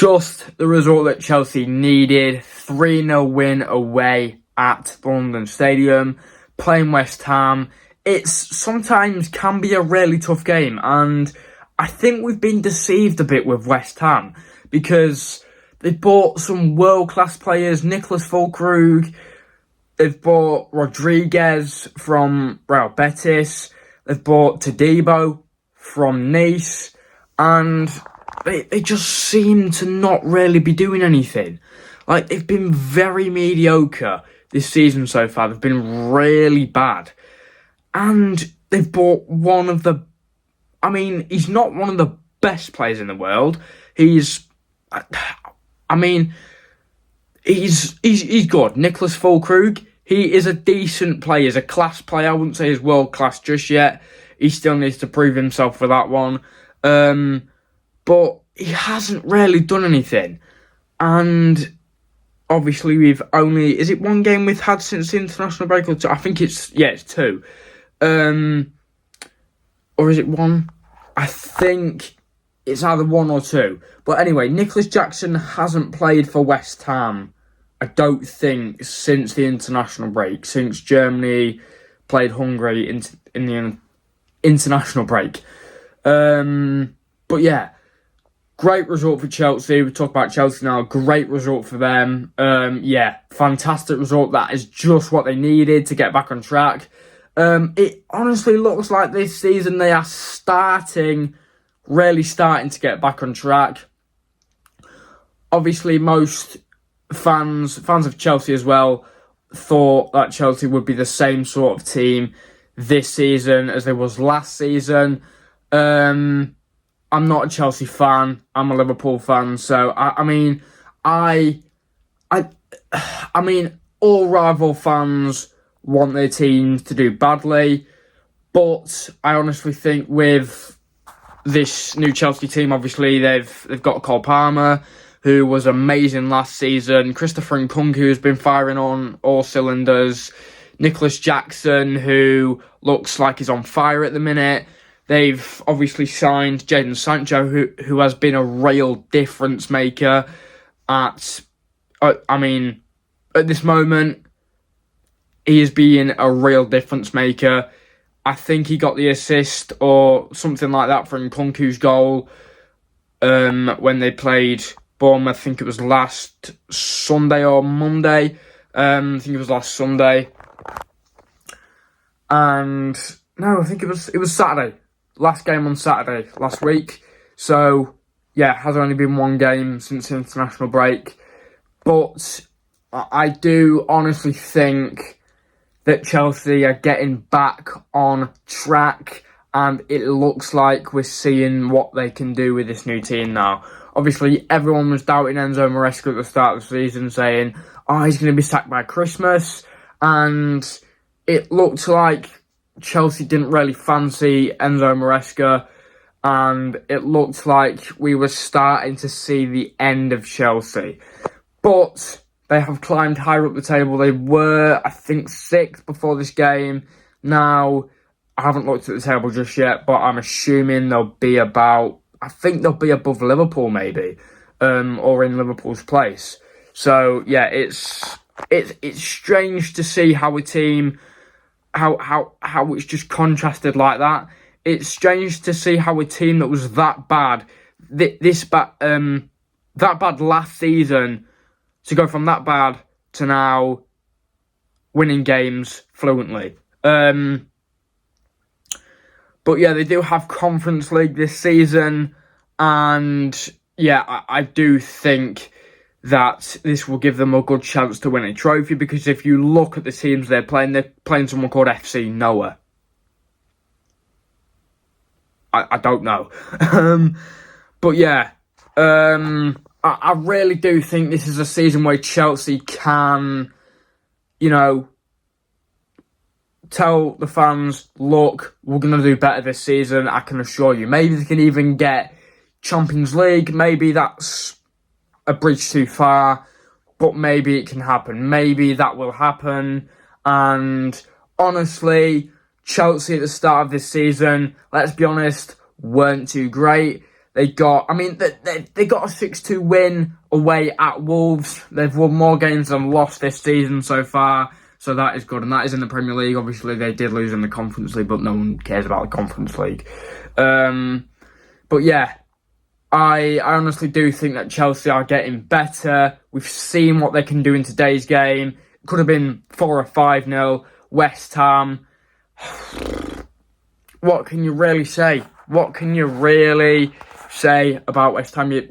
Just the result that Chelsea needed. 3-0 win away at the London Stadium. Playing West Ham. It's sometimes can be a really tough game. And I think we've been deceived a bit with West Ham. Because they've bought some world-class players. Nicholas Füllkrug. They've bought Rodriguez from Real Betis. They've bought Todibo from Nice. And they just seem to not really be doing anything. Like, they've been very mediocre this season so far. They've been really bad. And they've bought one of the... I mean, he's not one of the best players in the world. He's... I mean, he's good. Nicholas Füllkrug, he is a decent player. He's a class player. I wouldn't say he's world class just yet. He still needs to prove himself for that one. But he hasn't really done anything. And obviously we've only... Is it one game we've had since the international break or two? I think it's... Yeah, it's two. Or is it one? I think it's either one or two. But anyway, Nicholas Jackson hasn't played for West Ham, I don't think, since the international break. Since Germany played Hungary in the international break. But yeah, great result for Chelsea. We talk about Chelsea now. Great result for them. Yeah, fantastic result. That is just what they needed to get back on track. It honestly looks like this season they are really starting to get back on track. Obviously, most fans of Chelsea as well, thought that Chelsea would be the same sort of team this season as they was last season. I'm not a Chelsea fan. I'm a Liverpool fan. So I mean, all rival fans want their teams to do badly, but I honestly think with this new Chelsea team, obviously they've got Cole Palmer, who was amazing last season, Christopher Nkunku, who's been firing on all cylinders, Nicholas Jackson, who looks like he's on fire at the minute. They've obviously signed Jadon Sancho, who has been a real difference maker at this moment. He is being a real difference maker. I think he got the assist or something like that for Nkunku's goal when they played Bournemouth. I think it was last Sunday or Monday. I think it was last Sunday. And no, I think it was Saturday. Last game on Saturday last week. So yeah, has only been one game since the international break. But I do honestly think that Chelsea are getting back on track, and it looks like we're seeing what they can do with this new team now. Obviously, everyone was doubting Enzo Maresca at the start of the season, saying, he's going to be sacked by Christmas, and it looked like Chelsea didn't really fancy Enzo Maresca, and it looked like we were starting to see the end of Chelsea. But they have climbed higher up the table. They were, I think, 6th before this game. Now, I haven't looked at the table just yet, but I'm assuming they'll be above Liverpool maybe, or in Liverpool's place. So yeah, it's strange to see how a team, how it's just contrasted like that. It's strange to see how a team that was that bad, that bad last season, to go from that bad to now winning games fluently. But yeah, they do have Conference League this season, and yeah, I do think that this will give them a good chance to win a trophy, because if you look at the teams they're playing someone called FC Noah. I don't know. But yeah, I really do think this is a season where Chelsea can, tell the fans, look, we're going to do better this season, I can assure you. Maybe they can even get Champions League. Maybe that's a bridge too far, but maybe it can happen. Maybe that will happen. And honestly, Chelsea at the start of this season, let's be honest, weren't too great. They got, I mean, they got a 6-2 win away at Wolves. They've won more games than lost this season so far, so that is good. And that is in the Premier League. Obviously, they did lose in the Conference League, but no one cares about the Conference League. But yeah, I honestly do think that Chelsea are getting better. We've seen what they can do in today's game. It could have been 4 or 5-0. West Ham. What can you really say? What can you really say about West Ham? You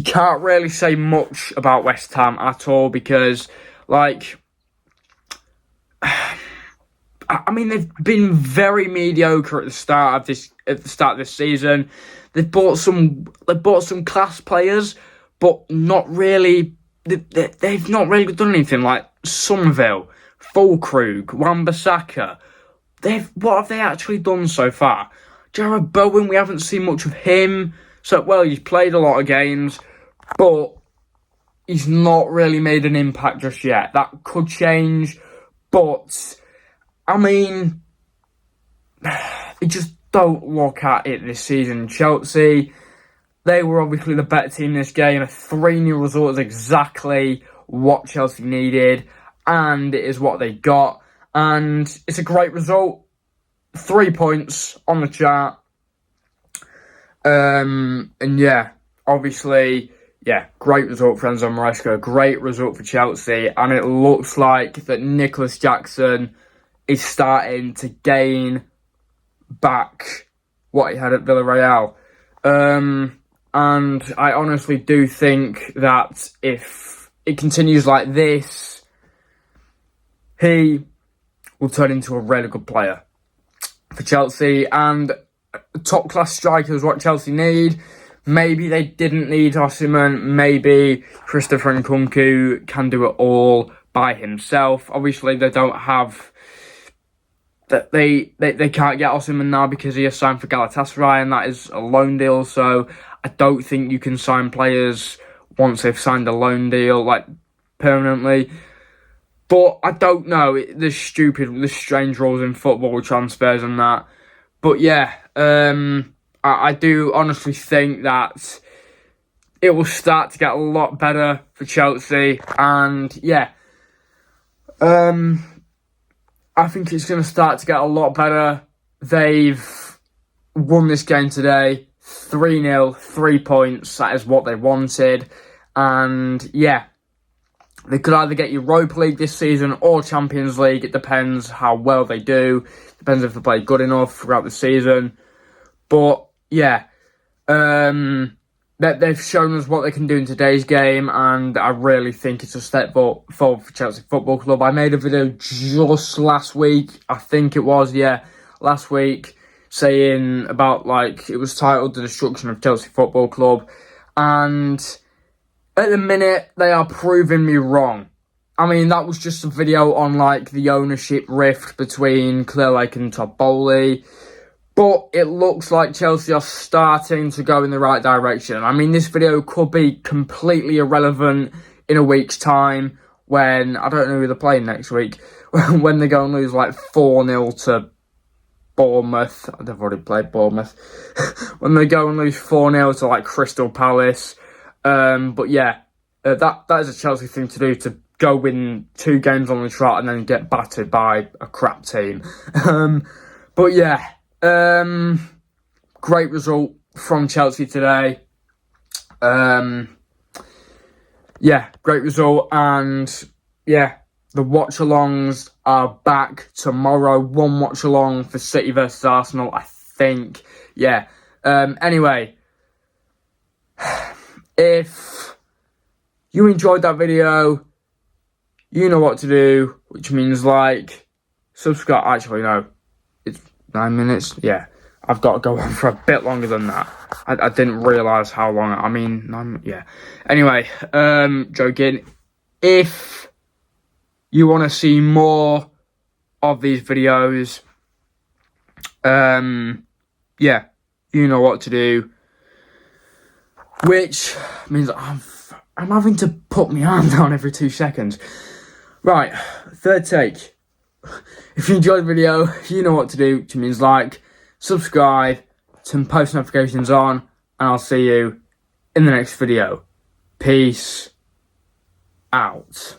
can't really say much about West Ham at all because, like, I mean, they've been very mediocre at the start of this season. They've bought some class players, but not really. They've not really done anything. Like Somerville, Fulkrug, Wan-Bissaka. What have they actually done so far? Jared Bowen, we haven't seen much of him. So, well, he's played a lot of games, but he's not really made an impact just yet. That could change, but I mean, you just don't look at it this season. Chelsea, they were obviously the better team in this game. A 3-0 result is exactly what Chelsea needed, and it is what they got. And it's a great result. 3 points on the chart. And yeah, obviously, yeah, great result for Enzo Maresca. Great result for Chelsea. And it looks like that Nicholas Jackson is starting to gain back what he had at Villarreal. And I honestly do think that if it continues like this, he will turn into a really good player for Chelsea. And top-class striker is what Chelsea need. Maybe they didn't need Osimhen. Maybe Christopher Nkunku can do it all by himself. Obviously, they don't have... They can't get Osimhen now because he has signed for Galatasaray, and that is a loan deal. So I don't think you can sign players once they've signed a loan deal, like, permanently. But I don't know. There's strange rules in football with transfers and that. But yeah, I do honestly think that it will start to get a lot better for Chelsea. And yeah, I think it's going to start to get a lot better. They've won this game today. 3-0, 3 points. That is what they wanted. And yeah, they could either get Europa League this season or Champions League. It depends how well they do. Depends if they play good enough throughout the season. But yeah, they've shown us what they can do in today's game, and I really think it's a step forward for Chelsea Football Club. I made a video just last week, I think it was, last week, saying about, like, it was titled The Destruction of Chelsea Football Club, and at the minute, they are proving me wrong. I mean, that was just a video on, like, the ownership rift between Clearlake and Todd Bowley. But it looks like Chelsea are starting to go in the right direction. I mean, this video could be completely irrelevant in a week's time when, I don't know who they're playing next week, when they go and lose, like, 4-0 to Bournemouth. They've already played Bournemouth. When they go and lose 4-0 to, like, Crystal Palace. But yeah, that is a Chelsea thing to do, to go win 2 games on the trot and then get battered by a crap team. But yeah, great result from Chelsea today. Yeah, great result. And yeah, the watch-alongs are back tomorrow. 1 watch-along for City versus Arsenal, I think. Yeah. Anyway, if you enjoyed that video, you know what to do, which means like, subscribe. Actually, no, it's 9 minutes. Yeah, I've got to go on for a bit longer than that. I didn't realise how long. I mean, yeah. Anyway, joking. If you want to see more of these videos, yeah, you know what to do. Which means I'm having to put my arm down every 2 seconds. Right, third take. If you enjoyed the video, you know what to do, which means like, subscribe, turn post notifications on, and I'll see you in the next video. Peace out.